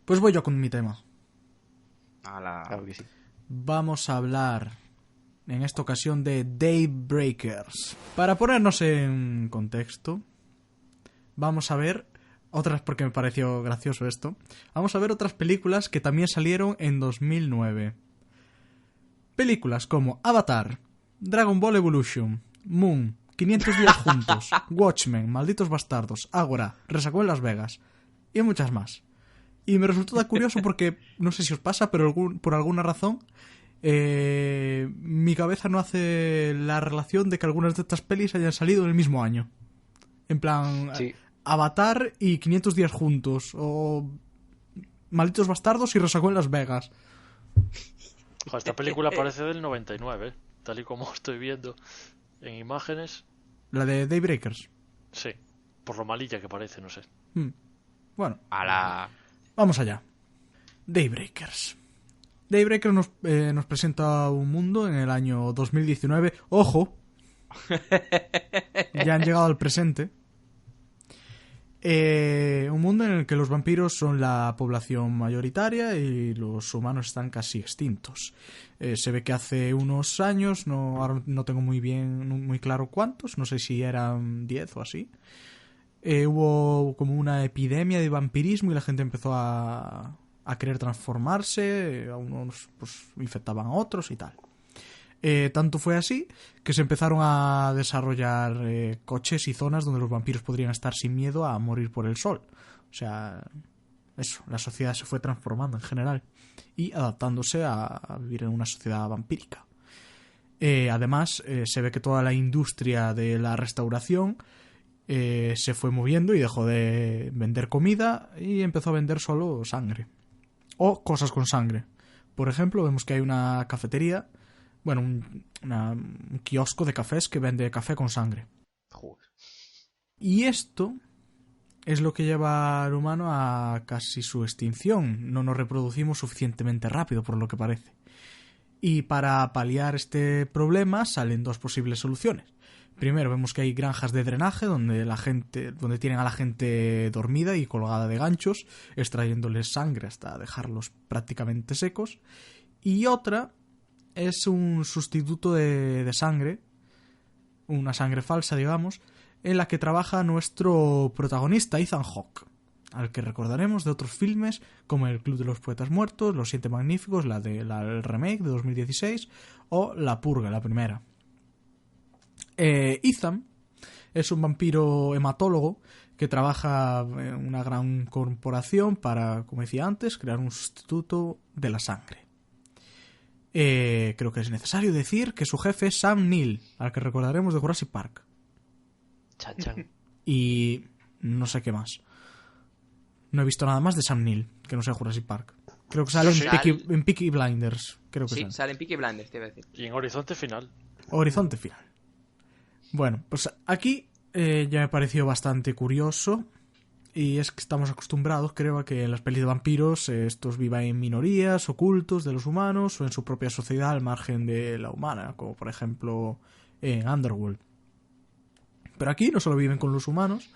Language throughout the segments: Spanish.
Pues voy yo con mi tema. Claro que sí. Vamos a hablar en esta ocasión de Daybreakers. Para ponernos en contexto, vamos a ver otras, porque me pareció gracioso esto. Vamos a ver otras películas que también salieron en 2009. Películas como Avatar, Dragon Ball Evolution, Moon, 500 días juntos, Watchmen, Malditos Bastardos, Ágora, Resacó en Las Vegas y muchas más. Y me resultó tan curioso porque, no sé si os pasa, pero por alguna razón mi cabeza no hace la relación de que algunas de estas pelis hayan salido en el mismo año. En plan, Sí. Avatar y 500 días juntos, o Malditos Bastardos y Resacó en Las Vegas. Ojo, esta película parece del 99, tal y como estoy viendo en imágenes. La de Daybreakers. Sí, por lo malilla que parece, no sé. Bueno, ¡Hala! vamos allá. Daybreakers. Daybreakers nos presenta un mundo en el año 2019. ¡Ojo! Ya han llegado al presente. Un mundo en el que los vampiros son la población mayoritaria y los humanos están casi extintos. Se ve que hace unos años, ahora no tengo muy claro cuántos, no sé si eran 10 o así, hubo como una epidemia de vampirismo y la gente empezó a querer transformarse, a unos pues infectaban a otros y tal. Tanto fue así que se empezaron a desarrollar coches y zonas donde los vampiros podrían estar sin miedo a morir por el sol. O sea, eso, la sociedad se fue transformando en general y adaptándose a vivir en una sociedad vampírica. Además, se ve que toda la industria de la restauración se fue moviendo y dejó de vender comida y empezó a vender solo sangre o cosas con sangre. Por ejemplo, vemos que hay una cafetería, bueno, un kiosco de cafés que vende café con sangre. Joder. Y esto es lo que lleva al humano a casi su extinción. No nos reproducimos suficientemente rápido, por lo que parece. Y para paliar este problema salen dos posibles soluciones. Primero vemos que hay granjas de drenaje donde tienen a la gente dormida y colgada de ganchos, extrayéndoles sangre hasta dejarlos prácticamente secos. Y otra es un sustituto de sangre, una sangre falsa, digamos, en la que trabaja nuestro protagonista Ethan Hawke, al que recordaremos de otros filmes como El Club de los Poetas Muertos, Los Siete Magníficos, el remake de 2016 o La Purga, la primera. Ethan es un vampiro hematólogo que trabaja en una gran corporación para, como decía antes, crear un sustituto de la sangre. Creo que es necesario decir que su jefe es Sam Neill, al que recordaremos de Jurassic Park. Chan, chan. Y no sé qué más. No he visto nada más de Sam Neill que no sea Jurassic Park. Creo que sale en Peaky Blinders. Creo que sí, sale en Peaky Blinders, te iba a decir. Y en Horizonte Final. Horizonte Final. Bueno, pues aquí ya me pareció bastante curioso. Y es que estamos acostumbrados, creo, a que en las pelis de vampiros estos vivan en minorías, ocultos de los humanos o en su propia sociedad al margen de la humana, como por ejemplo en Underworld. Pero aquí no solo viven con los humanos,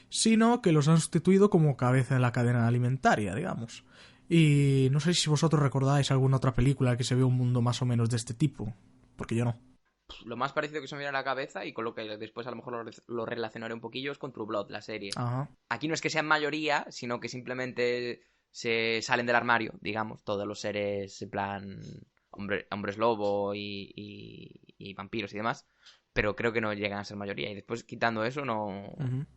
sino que los han sustituido como cabeza de la cadena alimentaria, digamos. Y no sé si vosotros recordáis alguna otra película que se ve un mundo más o menos de este tipo, porque yo no. Lo más parecido que se me viene a la cabeza, y con lo que después a lo mejor lo relacionaré un poquillo, es con True Blood, la serie. Ajá. Aquí no es que sean mayoría, sino que simplemente se salen del armario, digamos, todos los seres en plan hombres lobo y vampiros y demás, pero creo que no llegan a ser mayoría. Y después, quitando eso, no... Uh-huh.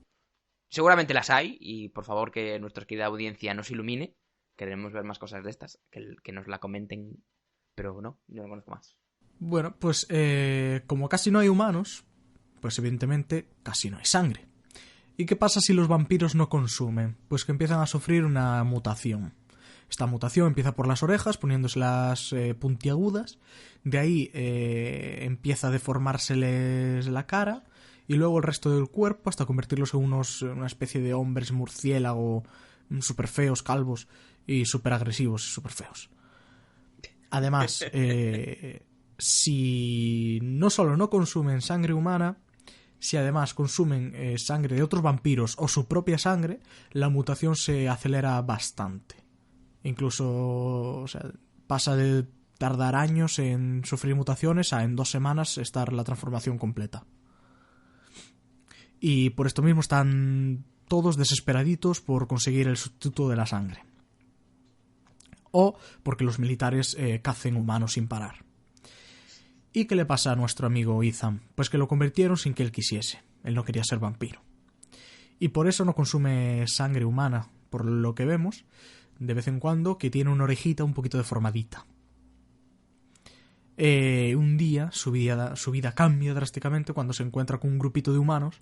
Seguramente las hay, y por favor que nuestra querida audiencia nos ilumine. Queremos ver más cosas de estas, que nos la comenten, pero no conozco más. Bueno, pues como casi no hay humanos, pues evidentemente casi no hay sangre. ¿Y qué pasa si los vampiros no consumen? Pues que empiezan a sufrir una mutación. Esta mutación empieza por las orejas, poniéndoselas puntiagudas. De ahí empieza a deformárseles la cara. Y luego el resto del cuerpo hasta convertirlos en una especie de hombres murciélago súper feos, calvos y súper agresivos y súper feos. Además, si no solo no consumen sangre humana, si además consumen sangre de otros vampiros o su propia sangre, la mutación se acelera bastante. Incluso, o sea, pasa de tardar años en sufrir mutaciones a en 2 semanas estar la transformación completa. Y por esto mismo están todos desesperaditos por conseguir el sustituto de la sangre. O porque los militares cacen humanos sin parar. ¿Y qué le pasa a nuestro amigo Ethan? Pues que lo convirtieron sin que él quisiese. Él no quería ser vampiro. Y por eso no consume sangre humana, por lo que vemos, de vez en cuando, que tiene una orejita un poquito deformadita. Un día su vida cambia drásticamente cuando se encuentra con un grupito de humanos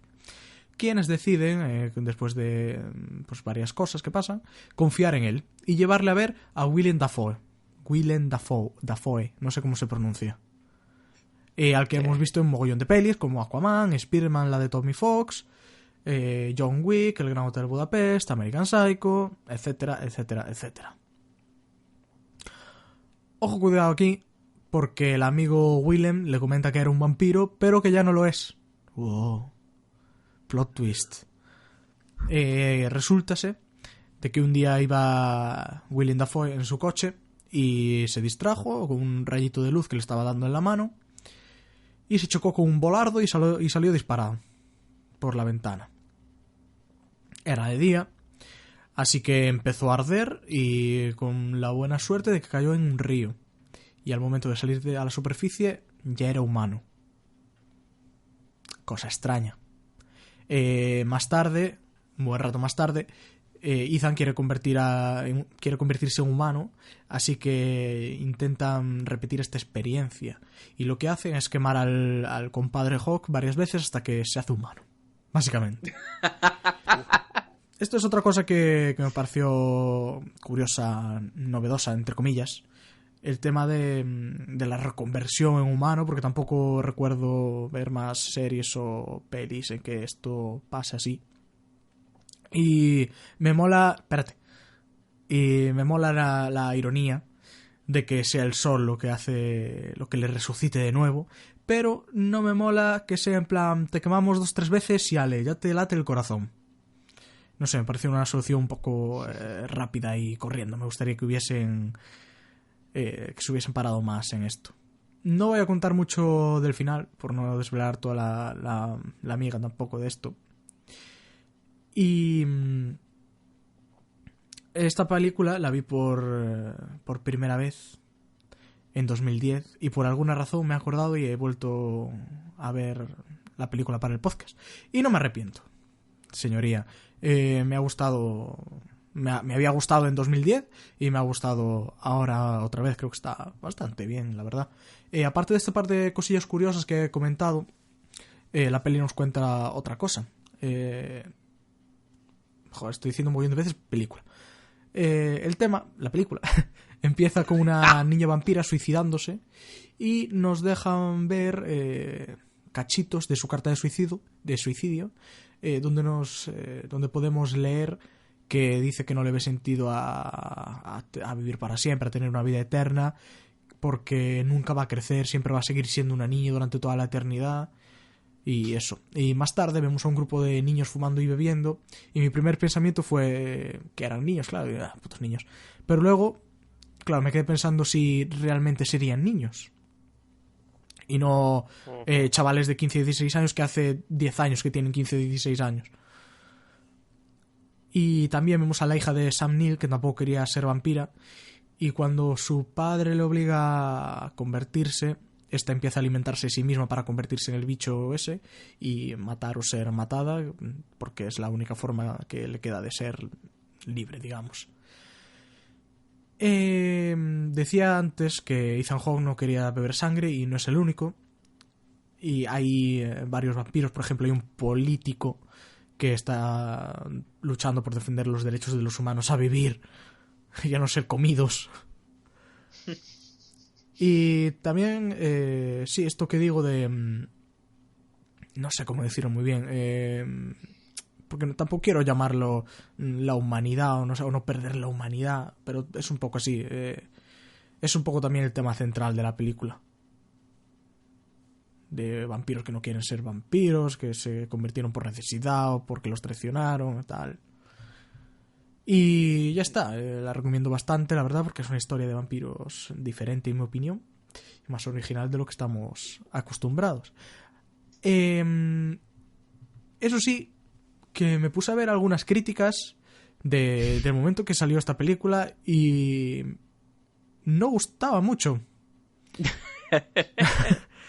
quienes deciden, después de pues, varias cosas que pasan, confiar en él y llevarle a ver a Willem Dafoe. Dafoe, no sé cómo se pronuncia. Al que hemos visto en un mogollón de pelis como Aquaman, Spider-Man, la de Tommy Fox, John Wick, El Gran Hotel Budapest, American Psycho, etcétera, etcétera, etcétera. Ojo, cuidado aquí, porque el amigo Willem le comenta que era un vampiro, pero que ya no lo es. Wow. Plot twist. Resúltase de que un día iba Willem Dafoe en su coche y se distrajo con un rayito de luz que le estaba dando en la mano y se chocó con un volardo y salió disparado por la ventana. Era de día, así que empezó a arder y con la buena suerte de que cayó en un río. Y al momento de salir a la superficie ya era humano. Cosa extraña. Más tarde, un buen rato más tarde, Ethan quiere convertirse en humano, así que intentan repetir esta experiencia. Y lo que hacen es quemar al compadre Hawk varias veces hasta que se hace humano. Básicamente. Esto es otra cosa que me pareció curiosa, novedosa, entre comillas. El tema de la reconversión en humano, porque tampoco recuerdo ver más series o pelis en que esto pase así. Y me mola... Espérate. Y me mola la ironía de que sea el sol lo que hace... lo que le resucite de nuevo. Pero no me mola que sea en plan... te quemamos 2-3 veces y ale, ya te late el corazón. No sé, me parece una solución un poco rápida y corriendo. Me gustaría que hubiesen... que se hubiesen parado más en esto. No voy a contar mucho del final, por no desvelar toda la miga tampoco de esto. Y esta película la vi por primera vez en 2010 y por alguna razón me he acordado y he vuelto a ver la película para el podcast. Y no me arrepiento, señoría. Me ha gustado... Me había gustado en 2010 y me ha gustado ahora otra vez. Creo que está bastante bien, la verdad. Aparte de esta parte de cosillas curiosas que he comentado, la peli nos cuenta otra cosa. Estoy diciendo un montón de veces película. El tema, la película, empieza con una niña vampira suicidándose y nos dejan ver cachitos de su carta de suicidio, donde podemos leer que dice que no le ve sentido a vivir para siempre, a tener una vida eterna, porque nunca va a crecer, siempre va a seguir siendo una niña durante toda la eternidad, y eso. Y más tarde vemos a un grupo de niños fumando y bebiendo, y mi primer pensamiento fue que eran niños, claro, putos niños. Pero luego, claro, me quedé pensando si realmente serían niños. Y no chavales de 15 y 16 años que hace 10 años que tienen 15 y 16 años. Y también vemos a la hija de Sam Neill, que tampoco quería ser vampira, y cuando su padre le obliga a convertirse, esta empieza a alimentarse a sí misma para convertirse en el bicho ese y matar o ser matada, porque es la única forma que le queda de ser libre, digamos. Decía antes que Ethan Hawke no quería beber sangre y no es el único. Y hay varios vampiros, por ejemplo, hay un político que está luchando por defender los derechos de los humanos a vivir y a no ser comidos. Y también, sí, esto que digo de... no sé cómo decirlo muy bien, porque tampoco quiero llamarlo la humanidad o no perder la humanidad, pero es un poco así. Es un poco también el tema central de la película. De vampiros que no quieren ser vampiros, que se convirtieron por necesidad o porque los traicionaron, tal. Y ya está, la recomiendo bastante, la verdad, porque es una historia de vampiros diferente, en mi opinión, y más original de lo que estamos acostumbrados. Eso sí, que me puse a ver algunas críticas del momento que salió esta película y no gustaba mucho.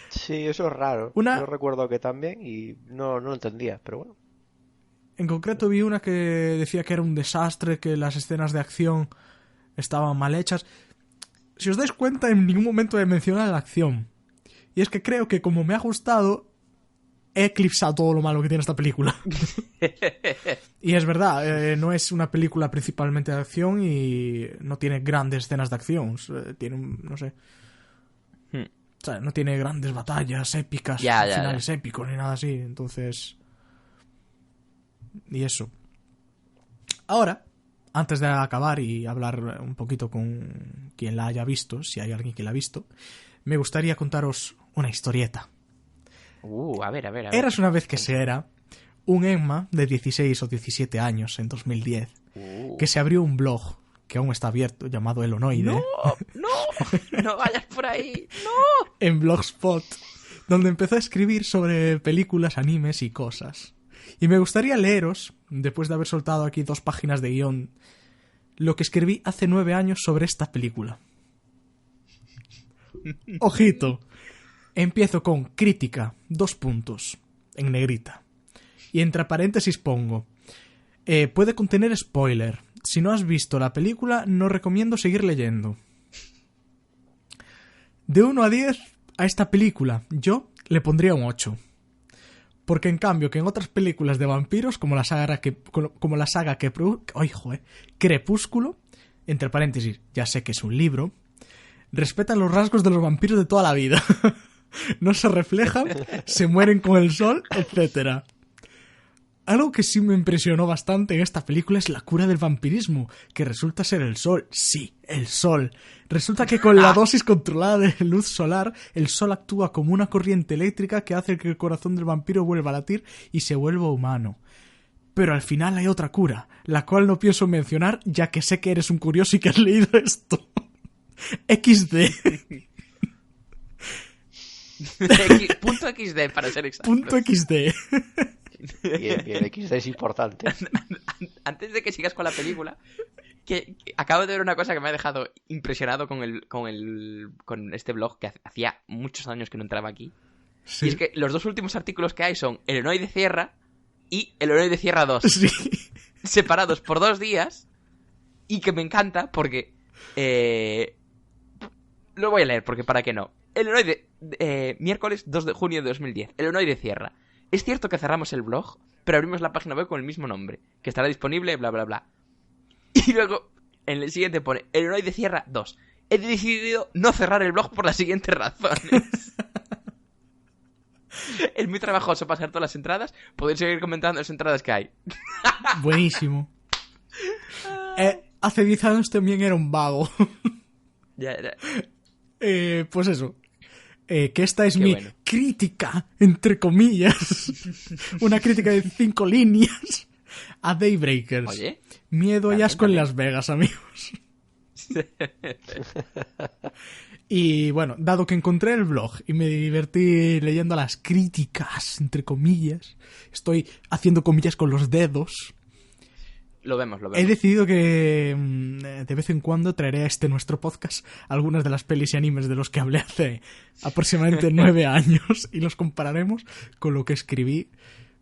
Sí, eso es raro. Una- Yo recuerdo que también y no lo entendía, pero bueno. En concreto vi una que decía que era un desastre, que las escenas de acción estaban mal hechas. Si os dais cuenta, en ningún momento he mencionado la acción. Y es que creo que como me ha gustado, he eclipsado todo lo malo que tiene esta película. Y es verdad, no es una película principalmente de acción y no tiene grandes escenas de acción. Tiene, no sé... O sea, no tiene grandes batallas épicas, Ya. finales épicos ni nada así. Entonces... Y eso. Ahora, antes de acabar y hablar un poquito con quien la haya visto, si hay alguien que la ha visto, me gustaría contaros una historieta. A ver. Eras una vez que se era un Emma de 16 o 17 años en 2010 que se abrió un blog que aún está abierto llamado Elonoide No vayas por ahí, no. en Blogspot, donde empezó a escribir sobre películas, animes y cosas. Y me gustaría leeros, después de haber soltado aquí 2 páginas de guión, lo que escribí hace 9 años sobre esta película. Ojito. Empiezo con crítica, 2 puntos, en negrita. Y entre paréntesis pongo, puede contener spoiler. Si no has visto la película, no recomiendo seguir leyendo. De 1 a 10 a esta película, yo le pondría un 8. Porque en cambio que en otras películas de vampiros, como la saga Crepúsculo, entre paréntesis, ya sé que es un libro, respetan los rasgos de los vampiros de toda la vida. No se reflejan, se mueren con el sol, etc. Algo que sí me impresionó bastante en esta película es la cura del vampirismo, que resulta ser el sol. Sí, el sol. Resulta que con la dosis controlada de luz solar, el sol actúa como una corriente eléctrica que hace que el corazón del vampiro vuelva a latir y se vuelva humano. Pero al final hay otra cura, la cual no pienso mencionar, ya que sé que eres un curioso y que has leído esto. XD. Punto XD, para ser exacto. Punto XD. Bien, XD es importante. Antes de que sigas con la película, que acabo de ver una cosa que me ha dejado impresionado con este blog que hacía muchos años que no entraba aquí. Sí. Y es que los 2 últimos artículos que hay son El Elonoide Cierra y El Elonoide Cierra 2. Sí. Separados por 2 días. Y que me encanta porque... lo voy a leer porque para qué no. El Elonoide... miércoles 2 de junio de 2010. El Elonoide Cierra. Es cierto que cerramos el blog, pero abrimos la página web con el mismo nombre, que estará disponible, bla, bla, bla. Y luego, en el siguiente pone, El Elonoide Cierra 2. He decidido no cerrar el blog por las siguientes razones. Es muy trabajoso pasar todas las entradas, poder seguir comentando las entradas que hay. Buenísimo. Hace 10 años también era un vago. Ya. Pues eso. Que esta es Qué mi bueno. crítica, entre comillas. Una crítica de 5 líneas a Daybreakers. Oye. Miedo y También, asco en también. Las Vegas, amigos. Y bueno, dado que encontré el blog y me divertí leyendo las críticas, entre comillas, estoy haciendo comillas con los dedos. Lo vemos. He decidido que de vez en cuando traeré a nuestro podcast algunas de las pelis y animes de los que hablé hace aproximadamente 9 años y los compararemos con lo que escribí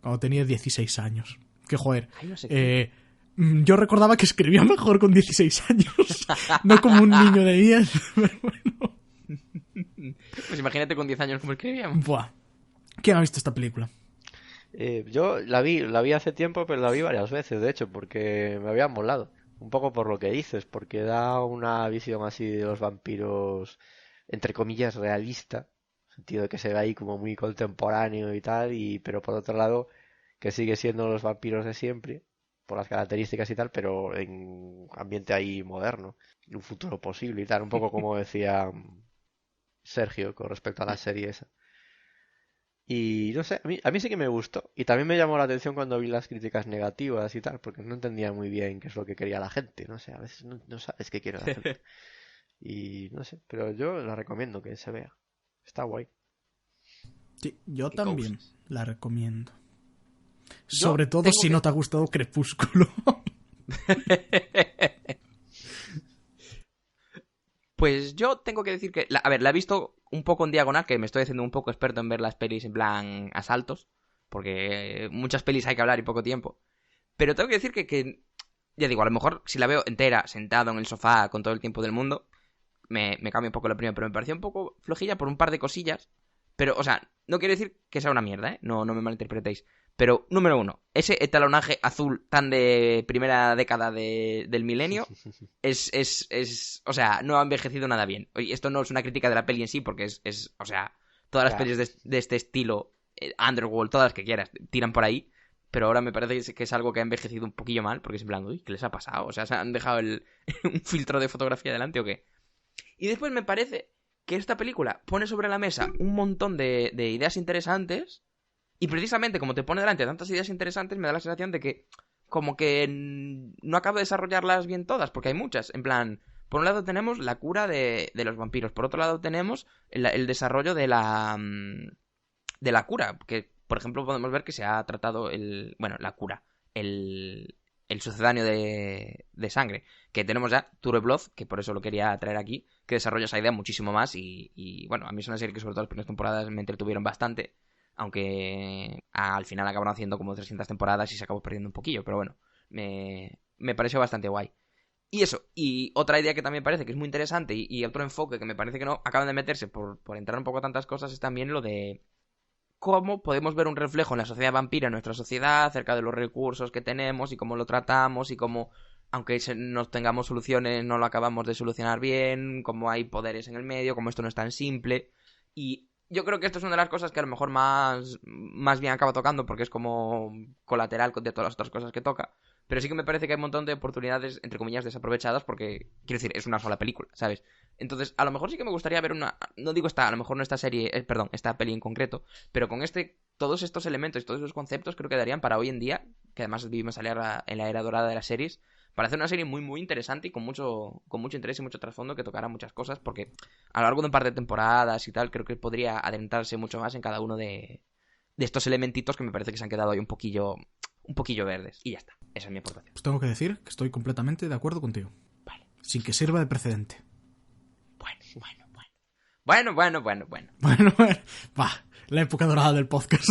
cuando tenía 16 años. Que joder, Ay, no sé qué. yo recordaba que escribía mejor con 16 años, no como un niño de 10, pero bueno. Pues imagínate con 10 años como escribíamos. Buah. ¿Quién ha visto esta película? Yo la vi hace tiempo, pero la vi varias veces, de hecho, porque me había molado. Un poco por lo que dices, porque da una visión así de los vampiros, entre comillas, realista. En el sentido de que se ve ahí como muy contemporáneo y tal, pero por otro lado, que sigue siendo los vampiros de siempre, por las características y tal, pero en ambiente ahí moderno, en un futuro posible y tal. Un poco como decía Sergio con respecto a la serie esa. Y no sé, a mí sí que me gustó. Y también me llamó la atención cuando vi las críticas negativas y tal, porque no entendía muy bien qué es lo que quería la gente. No sé, a veces no sabes qué quiere la gente. Y no sé, pero yo la recomiendo que se vea. Está guay. Sí, yo Qué también cosas. la recomiendo. Yo Sobre todo tengo si que- no te ha gustado Crepúsculo. Pues yo tengo que decir que... a ver, la he visto un poco en diagonal, que me estoy haciendo un poco experto en ver las pelis en plan a saltos, porque muchas pelis hay que hablar y poco tiempo. Pero tengo que decir que ya digo, a lo mejor si la veo entera, sentado en el sofá con todo el tiempo del mundo, me cambia un poco la opinión, pero me pareció un poco flojilla por un par de cosillas. Pero, o sea, no quiere decir que sea una mierda, ¿eh? No me malinterpretéis. Pero, número uno, ese etalonaje azul tan de primera década del milenio o sea, no ha envejecido nada bien. Oye, esto no es una crítica de la peli en sí, porque o sea, todas las Ya. pelis de este estilo, Underworld, todas las que quieras, tiran por ahí. Pero ahora me parece que es algo que ha envejecido un poquillo mal, porque es en plan, uy, ¿qué les ha pasado? O sea, ¿se han dejado un filtro de fotografía delante o qué? Y después me parece que esta película pone sobre la mesa un montón de ideas interesantes. Y precisamente como te pone delante tantas ideas interesantes, me da la sensación de que como que no acabo de desarrollarlas bien todas, porque hay muchas. En plan, por un lado tenemos la cura de los vampiros, por otro lado tenemos el desarrollo de la cura, que por ejemplo podemos ver que se ha tratado la cura, el sucedáneo de sangre, que tenemos ya True Blood, que por eso lo quería traer aquí, que desarrolla esa idea muchísimo más y bueno, a mí es una serie que sobre todo las primeras temporadas me entretuvieron bastante, aunque al final acabaron haciendo como 300 temporadas y se acabó perdiendo un poquillo, pero bueno, me pareció bastante guay. Y eso, y otra idea que también parece que es muy interesante y otro enfoque que me parece que no acaban de meterse por entrar un poco a tantas cosas es también lo de cómo podemos ver un reflejo en la sociedad vampira, en nuestra sociedad, acerca de los recursos que tenemos y cómo lo tratamos y cómo, aunque nos tengamos soluciones, no lo acabamos de solucionar bien, cómo hay poderes en el medio, cómo esto no es tan simple. Y yo creo que esto es una de las cosas que a lo mejor más bien acaba tocando porque es como colateral de todas las otras cosas que toca. Pero sí que me parece que hay un montón de oportunidades, entre comillas, desaprovechadas porque, quiero decir, es una sola película, ¿sabes? Entonces, a lo mejor sí que me gustaría ver no digo a lo mejor no esta serie, perdón, esta peli en concreto, pero con todos estos elementos y todos esos conceptos creo que darían para hoy en día, que además vivimos en la era dorada de las series, para hacer una serie muy, muy interesante y con mucho interés y mucho trasfondo que tocara muchas cosas, porque a lo largo de un par de temporadas y tal, creo que podría adentrarse mucho más en cada uno de estos elementitos que me parece que se han quedado ahí un poquillo verdes. Y ya está, esa es mi aportación. Pues tengo que decir que estoy completamente de acuerdo contigo. Vale. Sin que sirva de precedente. Bueno. Bueno, va, la época dorada del podcast.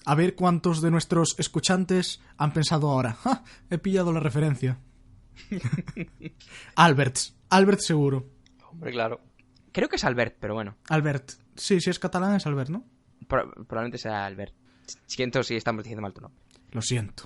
A ver cuántos de nuestros escuchantes han pensado ahora. ¡Ja! He pillado la referencia. Albert seguro. Hombre, claro. Creo que es Albert, pero bueno. Albert. Sí, si es catalán es Albert, ¿no? Probablemente sea Albert. Siento si estamos diciendo mal tu nombre. Lo siento.